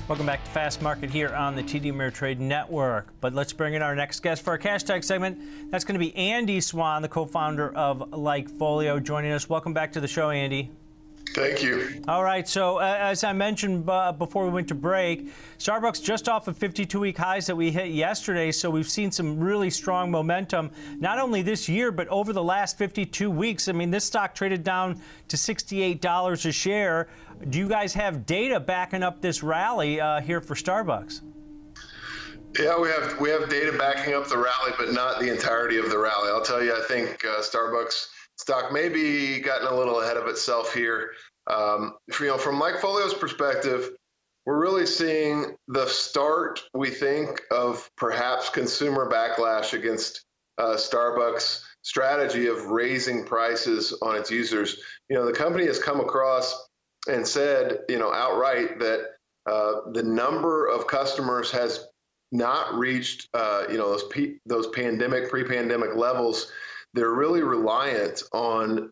Welcome back to Fast Market here on the TD Ameritrade Network. But let's bring in our next guest for our cash tag segment. That's going to be Andy Swan, the co-founder of LikeFolio, joining us. Welcome back to the show, Andy. Thank you. All right, so as I mentioned before we went to break, Starbucks just off of 52-week highs that we hit yesterday, so we've seen some really strong momentum, not only this year, but over the last 52 weeks. I mean, this stock traded down to $68 a share. Do you guys have data backing up this rally here for Starbucks? Yeah, we have data backing up the rally, but not the entirety of the rally. I'll tell you, I think Starbucks stock may be gotten a little ahead of itself here. From LikeFolio's perspective, we're really seeing the start, we think, of perhaps consumer backlash against Starbucks' strategy of raising prices on its users. The company has come across and said, outright that the number of customers has not reached, those pre-pandemic levels. They're really reliant on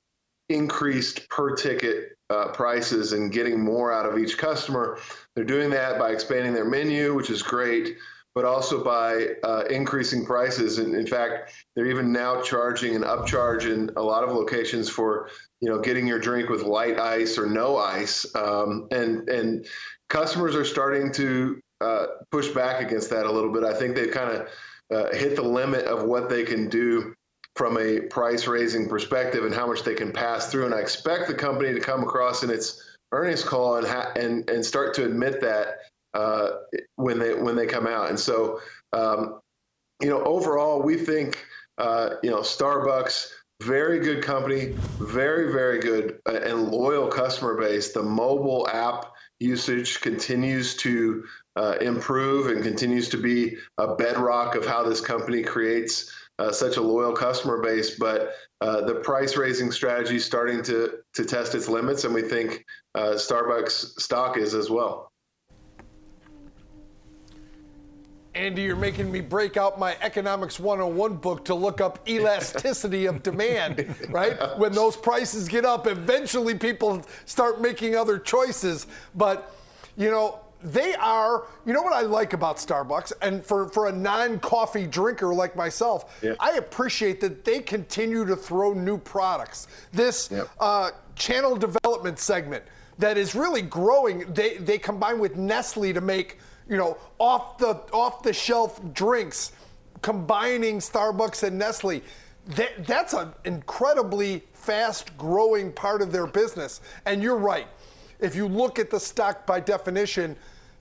increased per ticket prices and getting more out of each customer. They're doing that by expanding their menu, which is great, but also by increasing prices. And in fact, they're even now charging an upcharge in a lot of locations for, getting your drink with light ice or no ice. And customers are starting to push back against that a little bit. I think they've kind of hit the limit of what they can do from a price raising perspective and how much they can pass through. And I expect the company to come across in its earnings call and start to admit that when they come out. And so, overall, we think, Starbucks, very good company, very, very good and loyal customer base. The mobile app usage continues to improve and continues to be a bedrock of how this company creates such a loyal customer base, but the price raising strategy is starting to test its limits, and we think Starbucks stock is as well. Andy, you're making me break out my Economics 101 book to look up elasticity of demand, right? When those prices get up, eventually people start making other choices. But, they are, what I like about Starbucks, and for a non-coffee drinker like myself, yeah. I appreciate that they continue to throw new products. This channel development segment that is really growing, they combine with Nestle to make, off the shelf drinks, combining Starbucks and Nestle. That's an incredibly fast growing part of their business. And you're right. If you look at the stock by definition,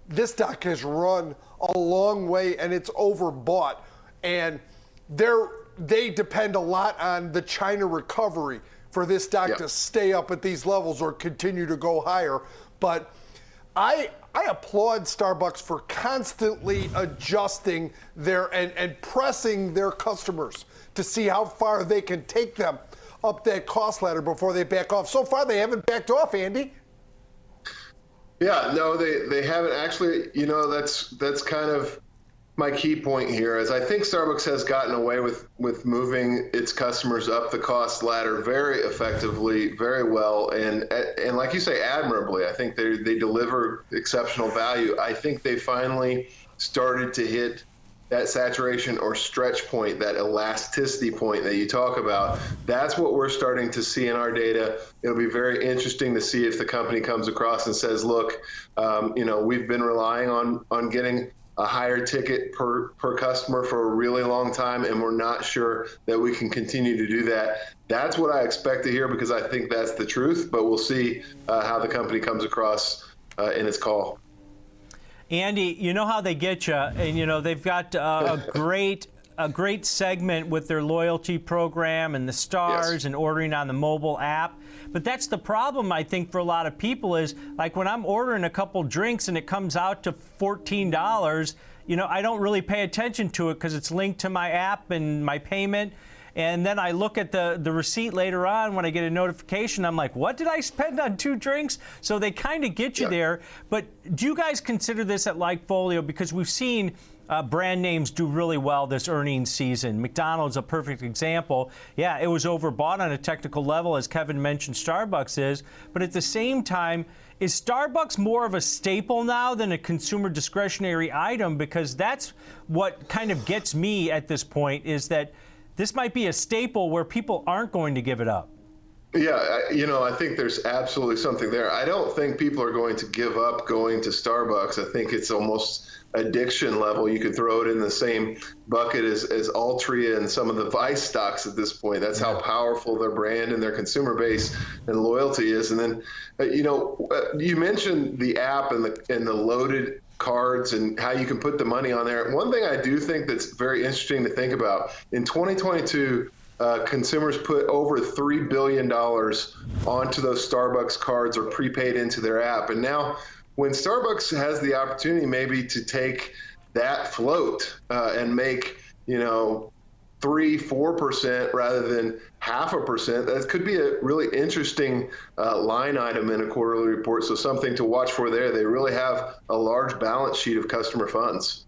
this stock has run a long way and it's overbought. And they depend a lot on the China recovery for this stock to stay up at these levels or continue to go higher. But I applaud Starbucks for constantly adjusting and pressing their customers to see how far they can take them up that cost ladder before they back off. So far, they haven't backed off, Andy. Yeah, no, they haven't actually. That's kind of my key point here, is I think Starbucks has gotten away with moving its customers up the cost ladder very effectively, very well, and like you say, admirably. I think they deliver exceptional value. I think they finally started to hit that saturation or stretch point, that elasticity point that you talk about. That's what we're starting to see in our data. It'll be very interesting to see if the company comes across and says, look, we've been relying on getting a higher ticket per customer for a really long time, and we're not sure that we can continue to do that. That's what I expect to hear, because I think that's the truth, but we'll see how the company comes across in its call. Andy, you know how they get you, and they've got a great segment with their loyalty program and the stars and ordering on the mobile app. But that's the problem, I think, for a lot of people is, like, when I'm ordering a couple drinks and it comes out to $14, I don't really pay attention to it because it's linked to my app and my payment. And then I look at the receipt later on when I get a notification. I'm like, what did I spend on 2 drinks? So they kind of get you there. But do you guys consider this at LikeFolio? Because we've seen brand names do really well this earnings season. McDonald's a perfect example. Yeah, it was overbought on a technical level, as Kevin mentioned Starbucks is. But at the same time, is Starbucks more of a staple now than a consumer discretionary item? Because that's what kind of gets me at this point, is that this might be a staple where people aren't going to give it up. Yeah, I think there's absolutely something there. I don't think people are going to give up going to Starbucks. I think it's almost addiction level. You could throw it in the same bucket as Altria and some of the Vice stocks at this point. That's how powerful their brand and their consumer base and loyalty is. And then, you mentioned the app and the loaded cards and how you can put the money on there. One thing I do think that's very interesting to think about, in 2022, consumers put over $3 billion onto those Starbucks cards or prepaid into their app. And now when Starbucks has the opportunity maybe to take that float and make, 3-4% rather than 0.5%, that could be a really interesting line item in a quarterly report. So something to watch for there. They really have a large balance sheet of customer funds.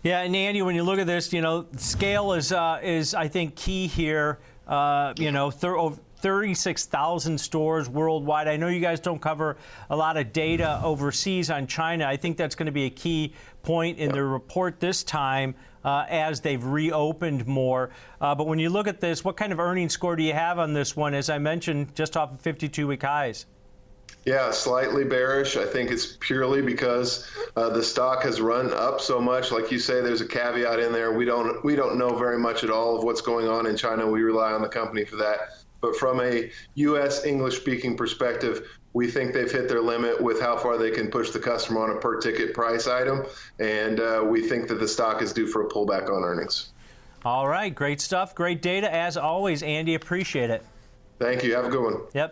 Yeah, and Andy, when you look at this, scale is I think key here. 36,000 stores worldwide. I know you guys don't cover a lot of data overseas on China. I think that's going to be a key point in the report this time as they've reopened more. But when you look at this, what kind of earnings score do you have on this one? As I mentioned, just off of 52-week highs. Yeah, slightly bearish. I think it's purely because the stock has run up so much. Like you say, there's a caveat in there. We don't know very much at all of what's going on in China. We rely on the company for that. But from a U.S. English-speaking perspective, we think they've hit their limit with how far they can push the customer on a per-ticket price item. And we think that the stock is due for a pullback on earnings. All right, great stuff, great data as always, Andy. Appreciate it. Thank you. Have a good one. Yep.